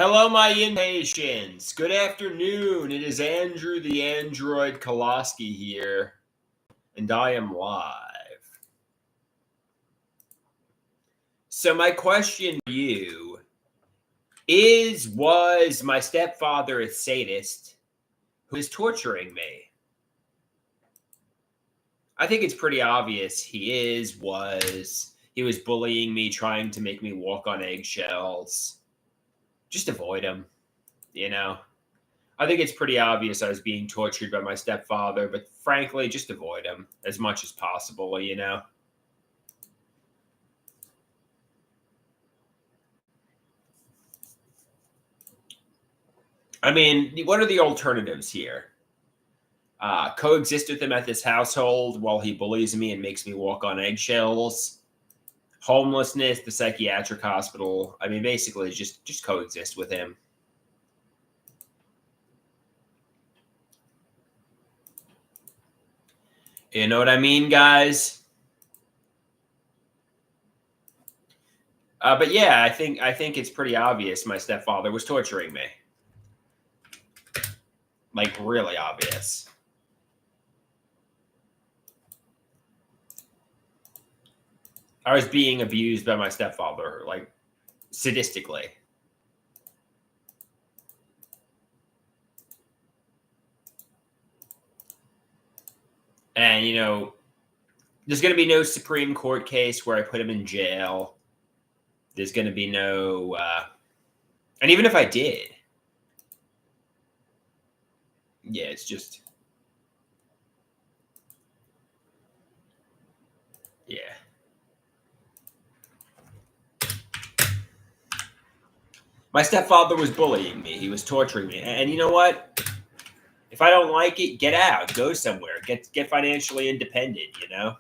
Hello, my impatiens. Good afternoon. It is Andrew the Android Koloski here, and I am live. So my question for you was my stepfather a sadist who is torturing me? I think it's pretty obvious he was bullying me, trying to make me walk on eggshells. Just avoid him, you know? I think it's pretty obvious I was being tortured by my stepfather, but frankly, just avoid him as much as possible, you know? I mean, what are the alternatives here? Coexist with him at this household while he bullies me and makes me walk on eggshells. Homelessness, the psychiatric hospital. I mean, basically, just coexist with him. You know what I mean, guys? But yeah, I think it's pretty obvious my stepfather was torturing me. Like, really obvious. I was being abused by my stepfather, like, sadistically. And, there's going to be no Supreme Court case where I put him in jail. There's going to be no, and even if I did, yeah, it's just, yeah. My stepfather was bullying me. He was torturing me. And you know what? If I don't like it, get out, go somewhere, get financially independent, you know?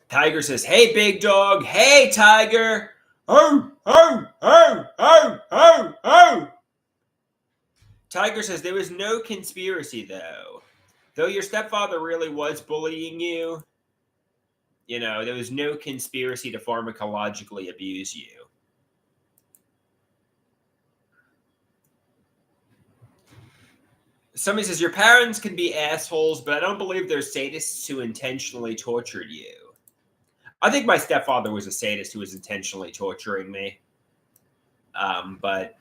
Tiger says, "Hey, big dog. Hey, Tiger. Oh, oh, oh, oh, oh, oh." Tiger says, "There was no conspiracy, though. Though your stepfather really was bullying you, there was no conspiracy to pharmacologically abuse you." Somebody says, "Your parents can be assholes, but I don't believe they're sadists who intentionally tortured you." I think my stepfather was a sadist who was intentionally torturing me. But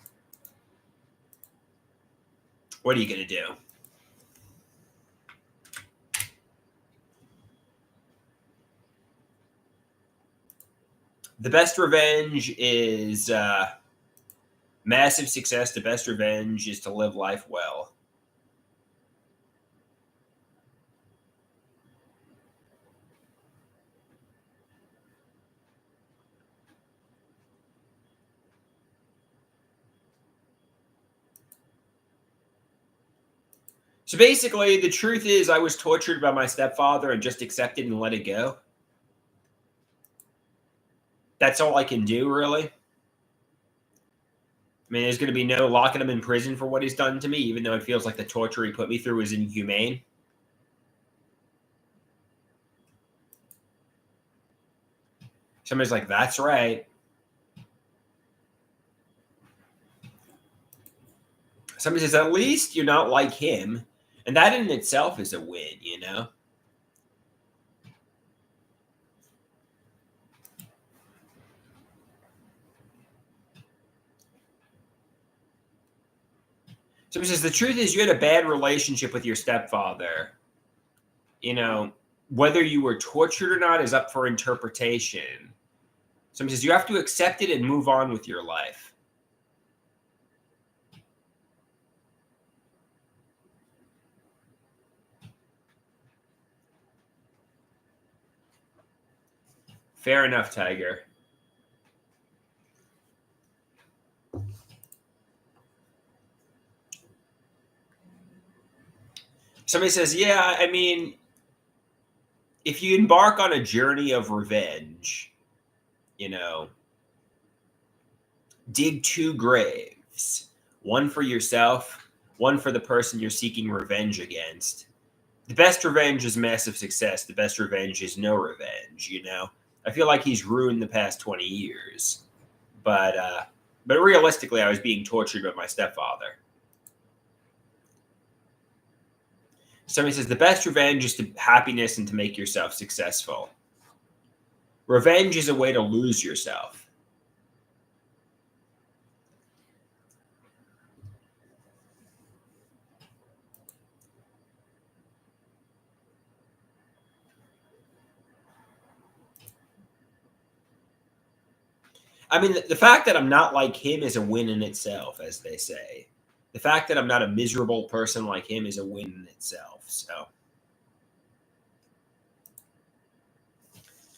what are you going to do? The best revenge is massive success. The best revenge is to live life well. So basically, the truth is I was tortured by my stepfather and just accepted and let it go. That's all I can do, really. I mean, there's going to be no locking him in prison for what he's done to me, even though it feels like the torture he put me through is inhumane. Somebody's like, "That's right." Somebody says, "At least you're not like him." And that in itself is a win, you know? Somebody says, "The truth is you had a bad relationship with your stepfather. Whether you were tortured or not is up for interpretation." Somebody says, "You have to accept it and move on with your life." Fair enough, Tiger. Somebody says, "Yeah, I mean, if you embark on a journey of revenge, you know, dig two graves, one for yourself, one for the person you're seeking revenge against. The best revenge is massive success. The best revenge is no revenge, you know? I feel like he's ruined the past 20 years. But realistically, I was being tortured by my stepfather. Somebody says the best revenge is to happiness and to make yourself successful. Revenge is a way to lose yourself. I mean, the fact that I'm not like him is a win in itself, as they say. The fact that I'm not a miserable person like him is a win in itself. So,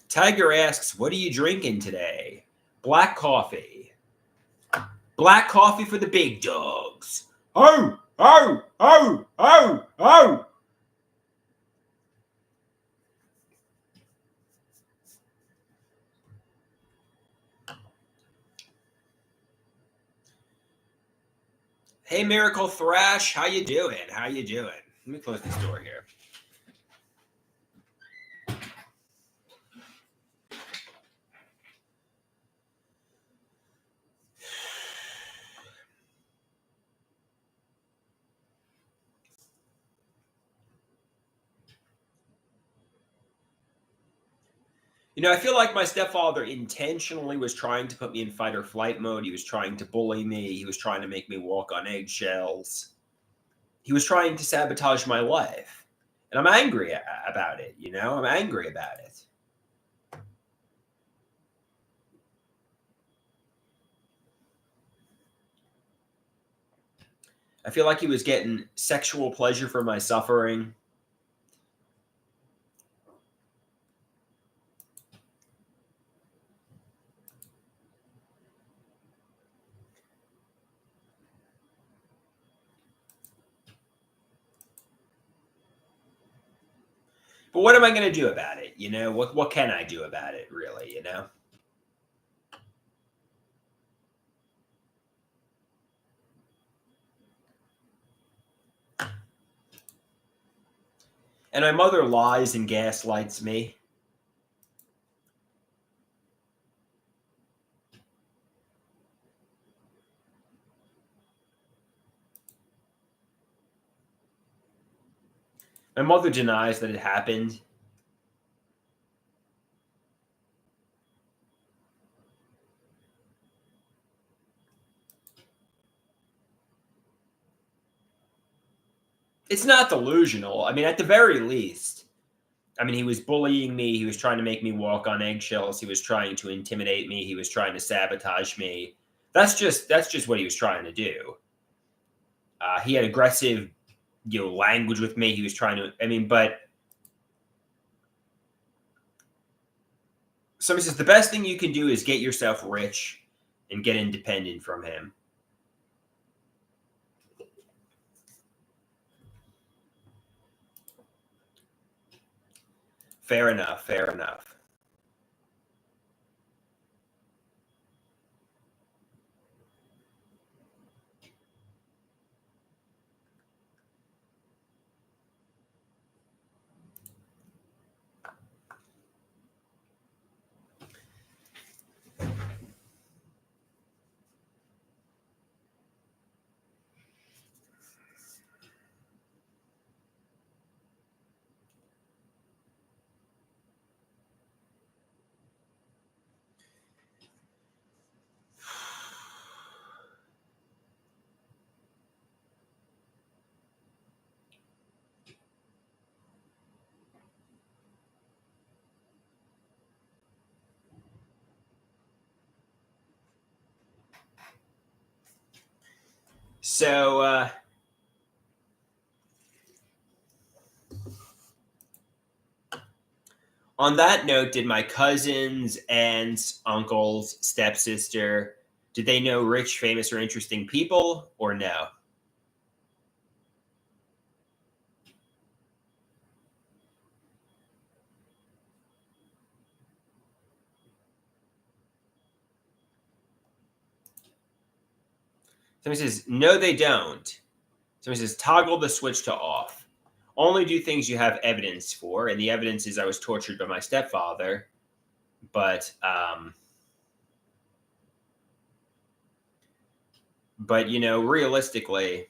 Tiger asks, "What are you drinking today?" Black coffee. Black coffee for the big dogs. Oh, oh, oh, oh, oh. Hey, Miracle Thrash, how you doing? How you doing? Let me close this door here. You know, I feel like my stepfather intentionally was trying to put me in fight or flight mode. He was trying to bully me. He was trying to make me walk on eggshells. He was trying to sabotage my life. And I'm angry about it, you know? I'm angry about it. I feel like he was getting sexual pleasure from my suffering. But what am I going to do about it? You know, what can I do about it, really, you know? And my mother lies and gaslights me. My mother denies that it happened. It's not delusional. I mean, at the very least, I mean, he was bullying me. He was trying to make me walk on eggshells. He was trying to intimidate me. He was trying to sabotage me. That's just what he was trying to do. He had aggressive, language with me. He was trying to. I mean, but somebody says the best thing you can do is get yourself rich and get independent from him. Fair enough. Fair enough. So, on that note, did my cousins, aunts, uncles, stepsister, did they know rich, famous, or interesting people, or no? Somebody says, no, they don't. Somebody says, toggle the switch to off. Only do things you have evidence for, and the evidence is I was tortured by my stepfather. But realistically,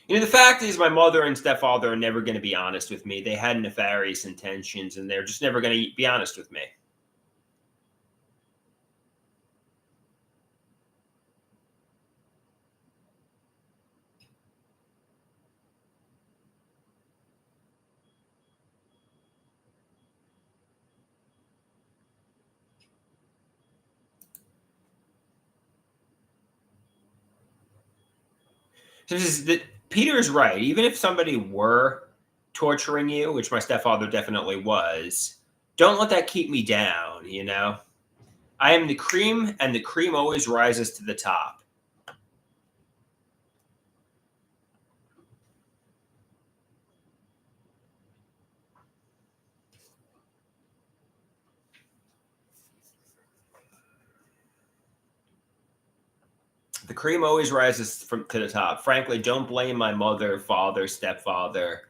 the fact is my mother and stepfather are never going to be honest with me. They had nefarious intentions, and they're just never going to be honest with me. Peter is right. Even if somebody were torturing you, which my stepfather definitely was, don't let that keep me down. I am the cream, and the cream always rises to the top. The cream always rises to the top. Frankly, don't blame my mother, father, stepfather.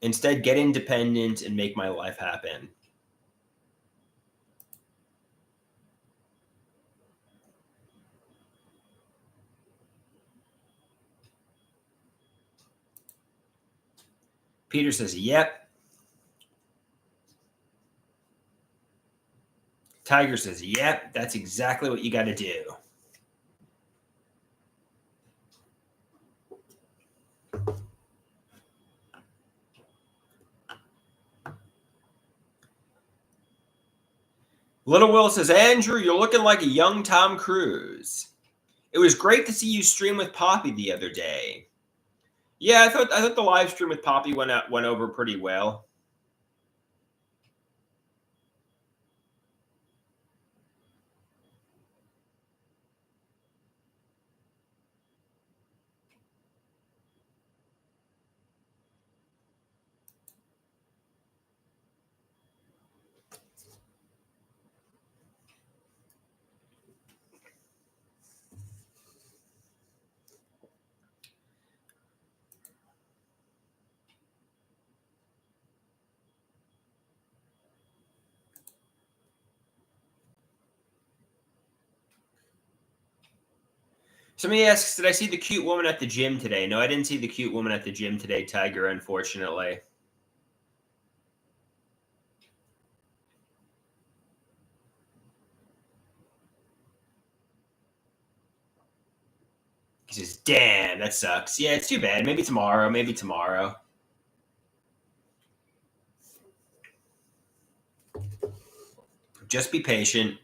Instead, get independent and make my life happen. Peter says, yep. Tiger says, yep, that's exactly what you got to do. Little Will says, Andrew, you're looking like a young Tom Cruise. It was great to see you stream with Poppy the other day. Yeah, I thought the live stream with Poppy went over pretty well. Somebody asks, did I see the cute woman at the gym today? No, I didn't see the cute woman at the gym today, Tiger, unfortunately. He says, damn, that sucks. Yeah, it's too bad. Maybe tomorrow. Just be patient.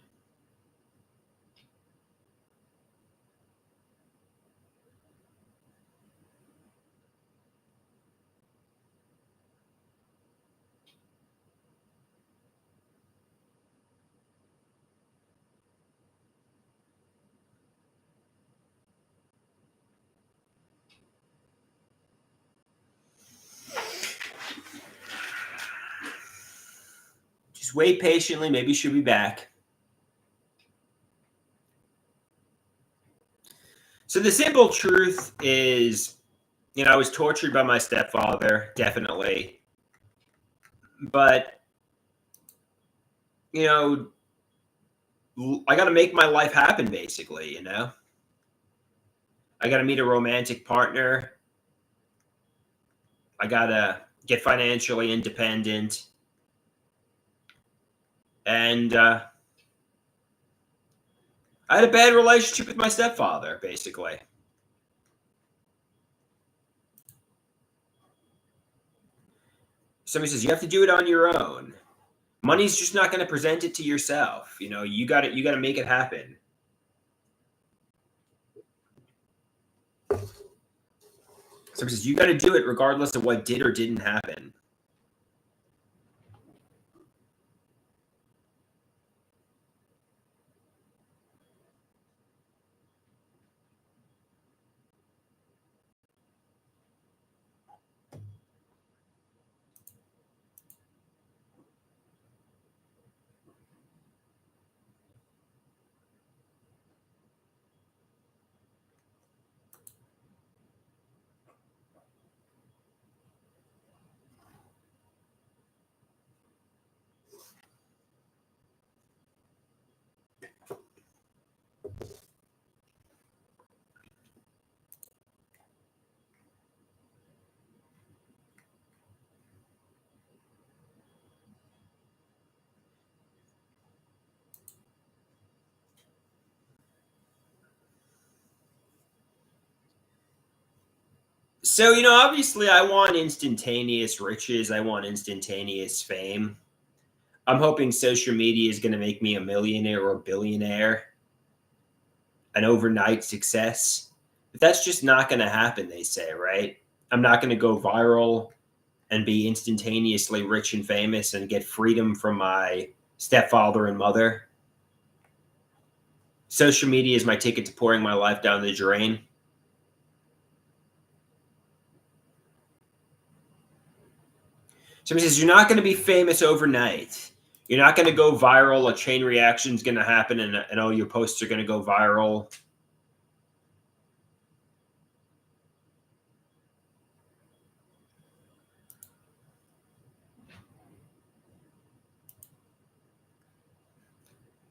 Just wait patiently. Maybe she'll be back. So the simple truth is, I was tortured by my stepfather, definitely. But, I got to make my life happen, basically, I got to meet a romantic partner. I got to get financially independent. And I had a bad relationship with my stepfather, basically. Somebody says you have to do it on your own. Money's just not going to present it to yourself. You got to make it happen. Somebody says you got to do it regardless of what did or didn't happen. So, obviously, I want instantaneous riches. I want instantaneous fame. I'm hoping social media is going to make me a millionaire or a billionaire, an overnight success. But that's just not going to happen, they say, right? I'm not going to go viral and be instantaneously rich and famous and get freedom from my stepfather and mother. Social media is my ticket to pouring my life down the drain. Somebody says, you're not going to be famous overnight. You're not going to go viral. A chain reaction is going to happen, and all your posts are going to go viral.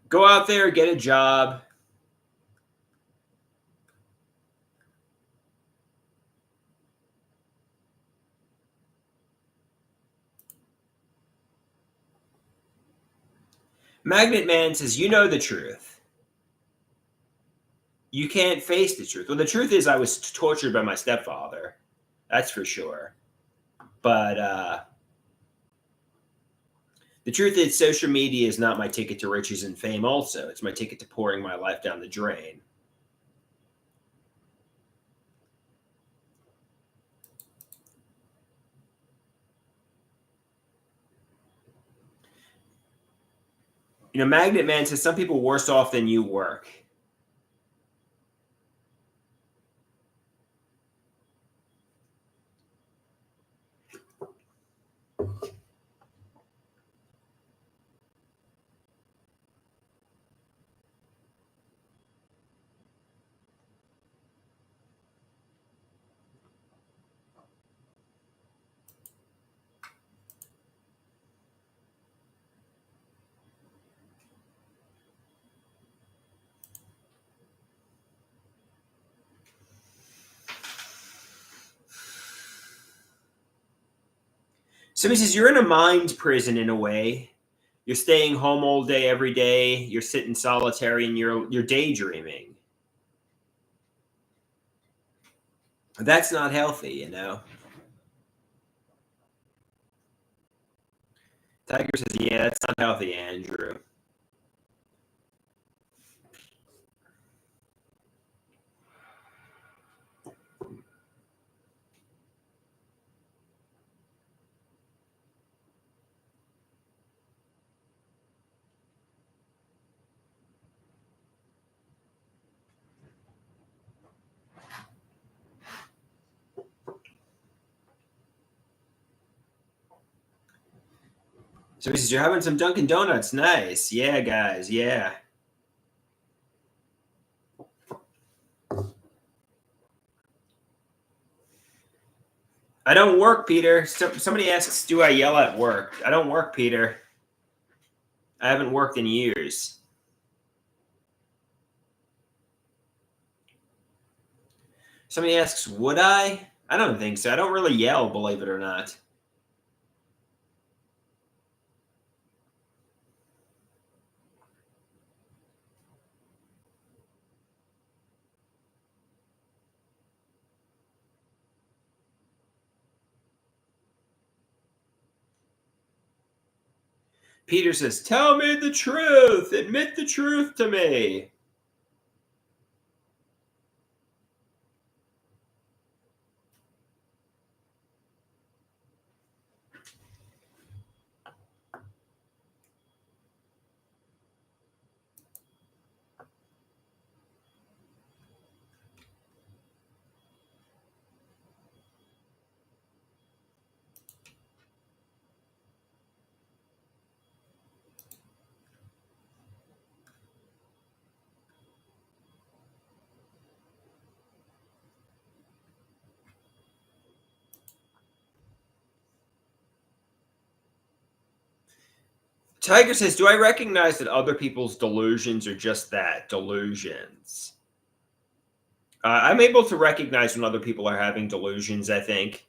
Go out there, get a job. Magnet Man says, you know the truth. You can't face the truth. Well, the truth is I was tortured by my stepfather. That's for sure. But the truth is social media is not my ticket to riches and fame also. It's my ticket to pouring my life down the drain. Magnet Man says some people worse off than you work. Somebody says you're in a mind prison in a way. You're staying home all day, every day. You're sitting solitary and you're daydreaming. That's not healthy, Tiger says, yeah, that's not healthy, Andrew. So he says, you're having some Dunkin' Donuts. Nice. Yeah, guys. Yeah. I don't work, Peter. Somebody asks, do I yell at work? I don't work, Peter. I haven't worked in years. Somebody asks, would I? I don't think so. I don't really yell, believe it or not. Peter says, tell me the truth. Admit the truth to me. Tiger says, do I recognize that other people's delusions are just that, delusions? I'm able to recognize when other people are having delusions, I think.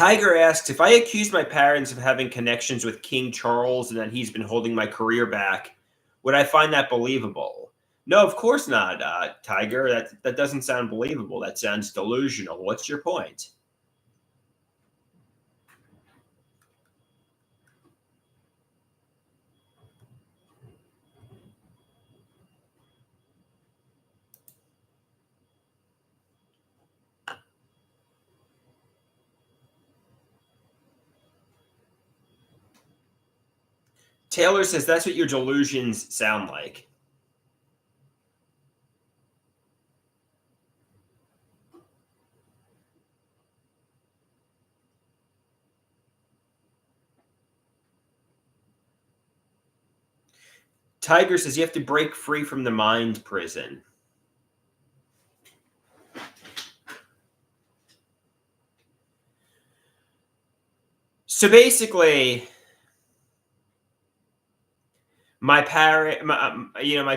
Tiger asks, if I accuse my parents of having connections with King Charles and that he's been holding my career back, would I find that believable? No, of course not, Tiger. That doesn't sound believable. That sounds delusional. What's your point? Taylor says that's what your delusions sound like. Tiger says you have to break free from the mind prison. So basically, my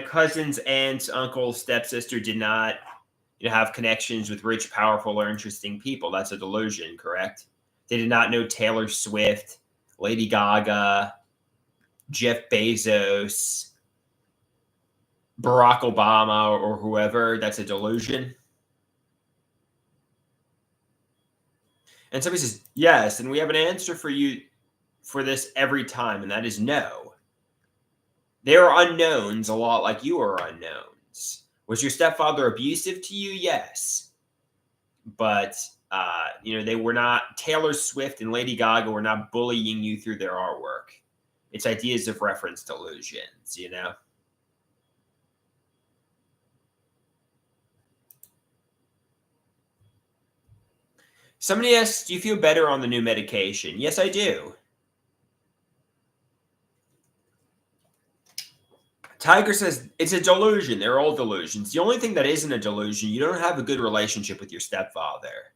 cousins, aunts, uncles, stepsister did not, have connections with rich, powerful, or interesting people. That's a delusion, correct? They did not know Taylor Swift, Lady Gaga, Jeff Bezos, Barack Obama, or whoever. That's a delusion. And somebody says, yes, and we have an answer for you for this every time, and that is no. They are unknowns, a lot like you are unknowns. Was your stepfather abusive to you? Yes. But, they were not, Taylor Swift and Lady Gaga were not bullying you through their artwork. It's ideas of reference delusions, Somebody asks, do you feel better on the new medication? Yes, I do. Tiger says it's a delusion. They're all delusions. The only thing that isn't a delusion, you don't have a good relationship with your stepfather.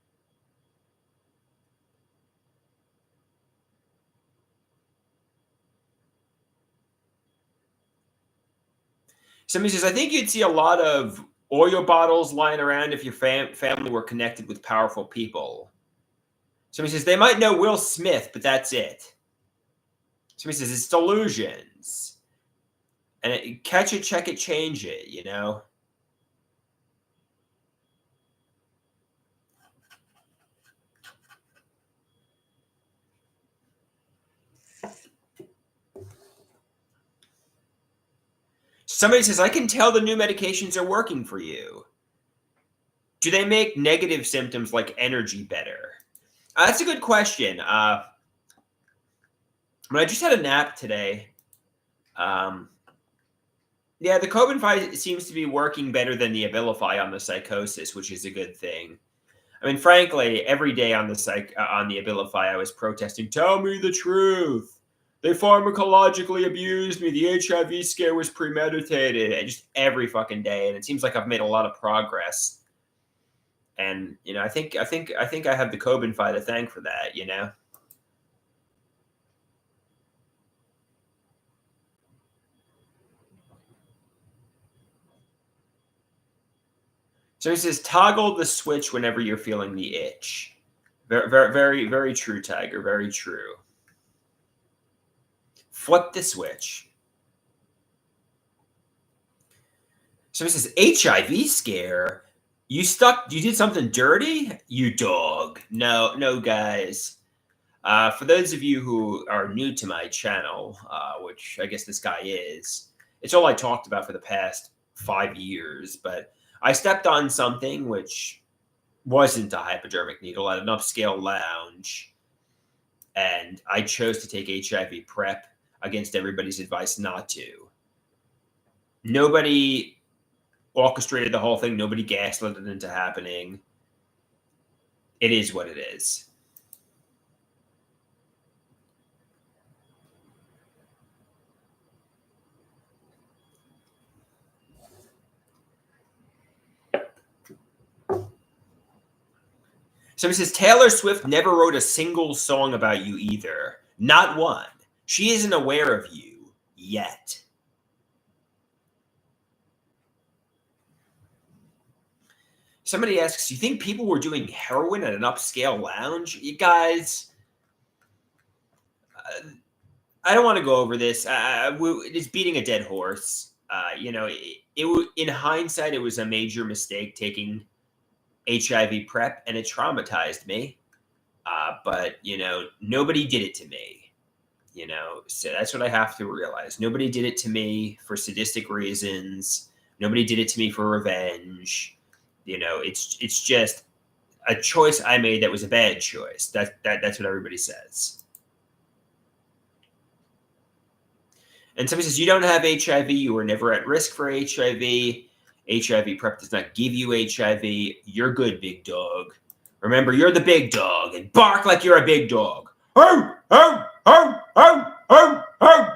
Somebody says, I think you'd see a lot of oil bottles lying around if your family were connected with powerful people. Somebody says, they might know Will Smith, but that's it. Somebody says, it's delusions. And catch it, check it, change it, Somebody says, I can tell the new medications are working for you. Do they make negative symptoms like energy better? That's a good question. But I just had a nap today. The Cobenfy seems to be working better than the Abilify on the psychosis, which is a good thing. I mean, frankly, every day on the Abilify, I was protesting, tell me the truth. They pharmacologically abused me. The HIV scare was premeditated. And just every fucking day. And it seems like I've made a lot of progress. And, I think I have the Cobenfy to thank for that, So he says, toggle the switch whenever you're feeling the itch. Very, very, very, very true, Tiger. Very true. Flip the switch. So he says, HIV scare? You did something dirty? You dog. No, guys. For those of you who are new to my channel, which I guess this guy is, it's all I talked about for the past 5 years, but I stepped on something which wasn't a hypodermic needle at an upscale lounge, and I chose to take HIV PrEP against everybody's advice not to. Nobody orchestrated the whole thing. Nobody gaslit it into happening. It is what it is. Somebody says, Taylor Swift never wrote a single song about you either. Not one. She isn't aware of you yet. Somebody asks, you think people were doing heroin at an upscale lounge? You guys, I don't want to go over this. It's beating a dead horse. In hindsight, it was a major mistake taking HIV PrEP, and it traumatized me. But nobody did it to me. So that's what I have to realize. Nobody did it to me for sadistic reasons. Nobody did it to me for revenge. It's just a choice I made that was a bad choice. That's what everybody says. And somebody says, you don't have HIV. You were never at risk for HIV. HIV PrEP does not give you HIV. You're good, big dog. Remember, you're the big dog, and bark like you're a big dog. Oh, oh, oh, oh, oh, oh.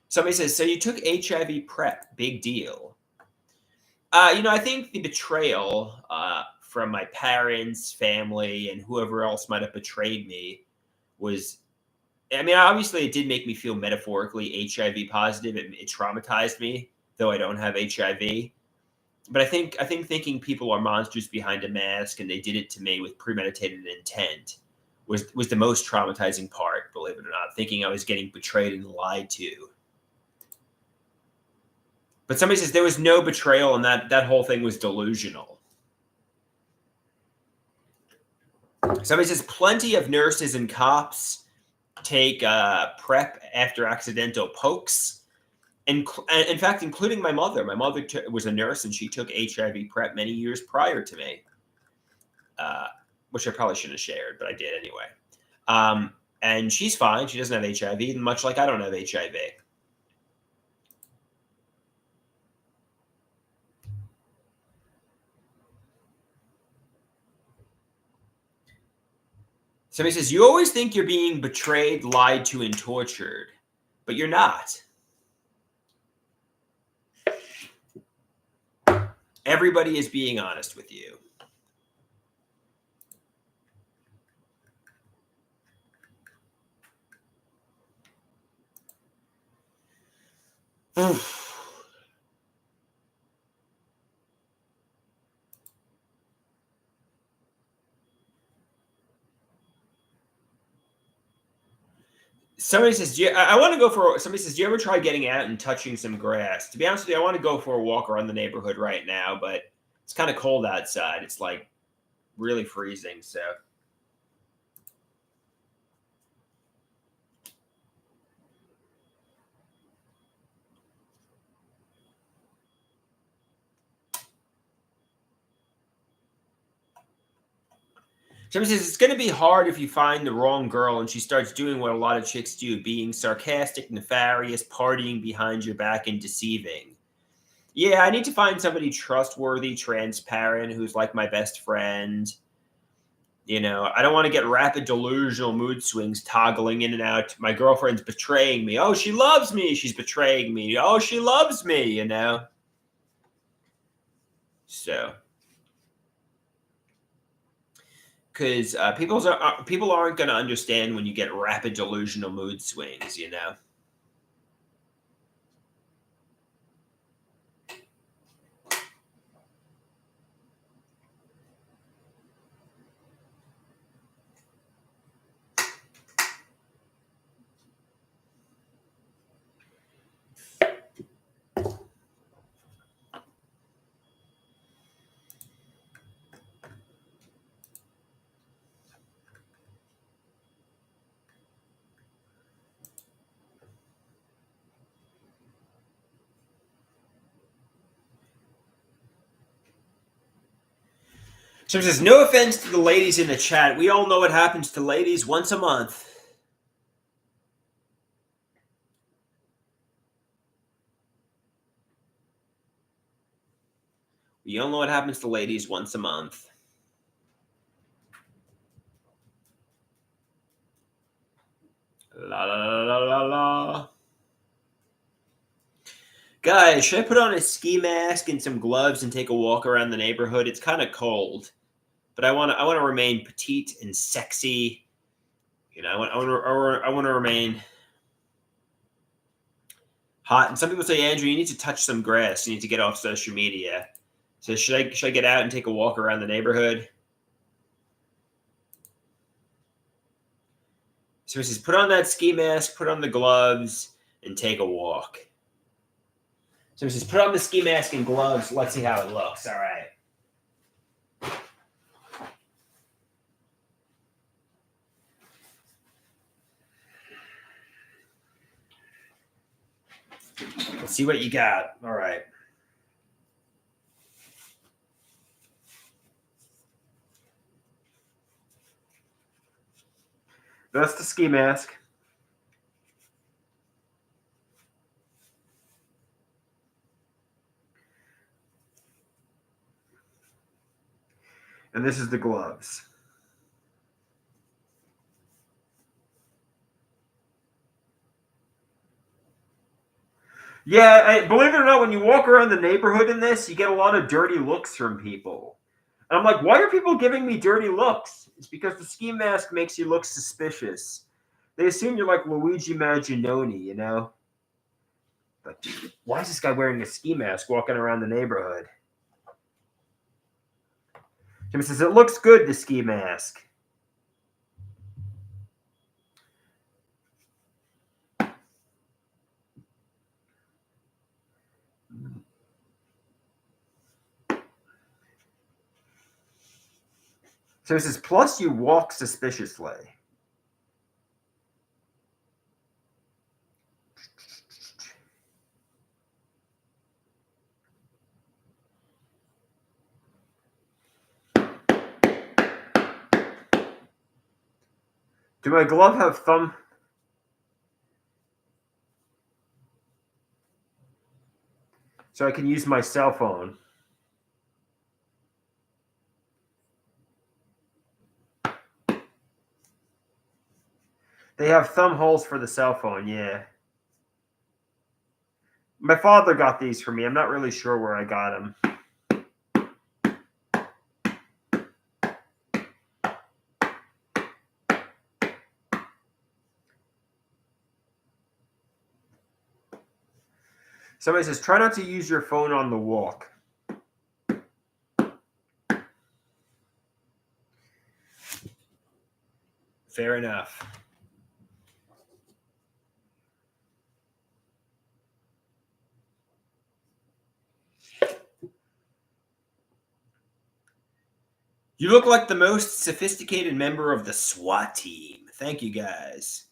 Somebody says, so you took HIV PrEP. Big deal. I think the betrayal from my parents, family, and whoever else might have betrayed me was, obviously it did make me feel metaphorically HIV positive. It traumatized me, though I don't have HIV. But I think thinking people are monsters behind a mask and they did it to me with premeditated intent was the most traumatizing part, believe it or not, thinking I was getting betrayed and lied to. But somebody says there was no betrayal and that whole thing was delusional. Somebody says plenty of nurses and cops take PrEP after accidental pokes. And in fact, including my mother. My mother was a nurse, and she took HIV PrEP many years prior to me, which I probably shouldn't have shared, but I did anyway. And she's fine. She doesn't have HIV, much like I don't have HIV. Somebody says, you always think you're being betrayed, lied to, and tortured, but you're not. Everybody is being honest with you. Somebody says, I want to go for. Somebody says, do you ever try getting out and touching some grass? To be honest with you, I want to go for a walk around the neighborhood right now, but it's kind of cold outside. It's like really freezing. So. Somebody says, it's going to be hard if you find the wrong girl and she starts doing what a lot of chicks do, being sarcastic, nefarious, partying behind your back, and deceiving. Yeah, I need to find somebody trustworthy, transparent, who's like my best friend. I don't want to get rapid delusional mood swings toggling in and out. My girlfriend's betraying me. Oh, she loves me. She's betraying me. Oh, she loves me, So. Because people aren't going to understand when you get rapid delusional mood swings, So it says, no offense to the ladies in the chat. We all know what happens to ladies once a month. We all know what happens to ladies once a month. La la la la la. Guys, should I put on a ski mask and some gloves and take a walk around the neighborhood? It's kind of cold, but I want to remain petite and sexy. I want to remain hot. And some people say, Andrew, you need to touch some grass. You need to get off social media. So should I get out and take a walk around the neighborhood? So he says, put on that ski mask, put on the gloves, and take a walk. So he says, put on the ski mask and gloves. Let's see how it looks. All right. Let's see what you got. All right. That's the ski mask. And this is the gloves. Yeah, believe it or not, when you walk around the neighborhood in this, you get a lot of dirty looks from people. And I'm like, why are people giving me dirty looks? It's because the ski mask makes you look suspicious. They assume you're like Luigi Manganiello, you know? But why is this guy wearing a ski mask walking around the neighborhood? Jimmy says, it looks good, the ski mask. So he says, plus you walk suspiciously. Do my glove have thumb? So I can use my cell phone. They have thumb holes for the cell phone, yeah. My father got these for me. I'm not really sure where I got them. Somebody says, try not to use your phone on the walk. Fair enough. You look like the most sophisticated member of the SWAT team. Thank you, guys.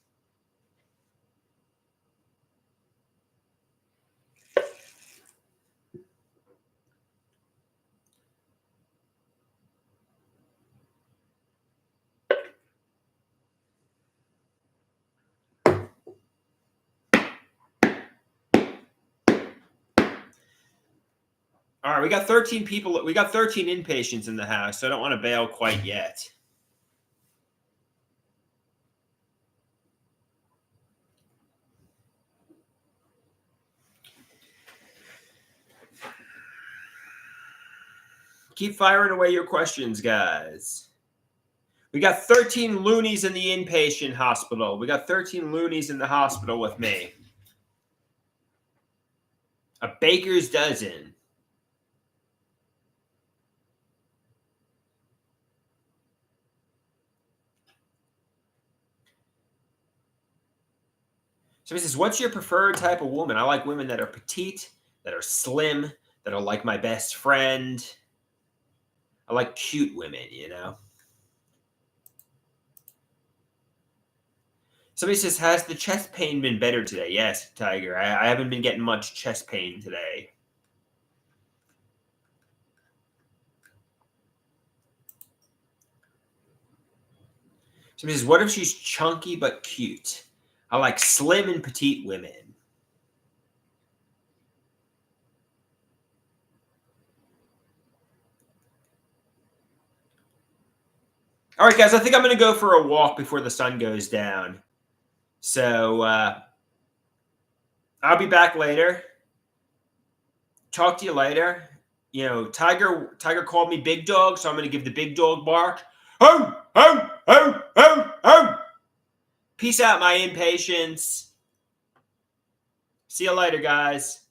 All right, we got 13 people. We got 13 inpatients in the house, so I don't want to bail quite yet. Keep firing away your questions, guys. We got 13 loonies in the inpatient hospital. We got 13 loonies in the hospital with me. A baker's dozen. So he says, what's your preferred type of woman? I like women that are petite, that are slim, that are like my best friend. I like cute women, you know? Somebody says, has the chest pain been better today? Yes, Tiger. I haven't been getting much chest pain today. Somebody says, what if she's chunky but cute? I like slim and petite women. All right, guys, I think I'm going to go for a walk before the sun goes down. So I'll be back later. Talk to you later. You know, Tiger called me big dog, so I'm going to give the big dog bark. Ho, ho, ho, ho, ho. Peace out, my impatience. See you later, guys.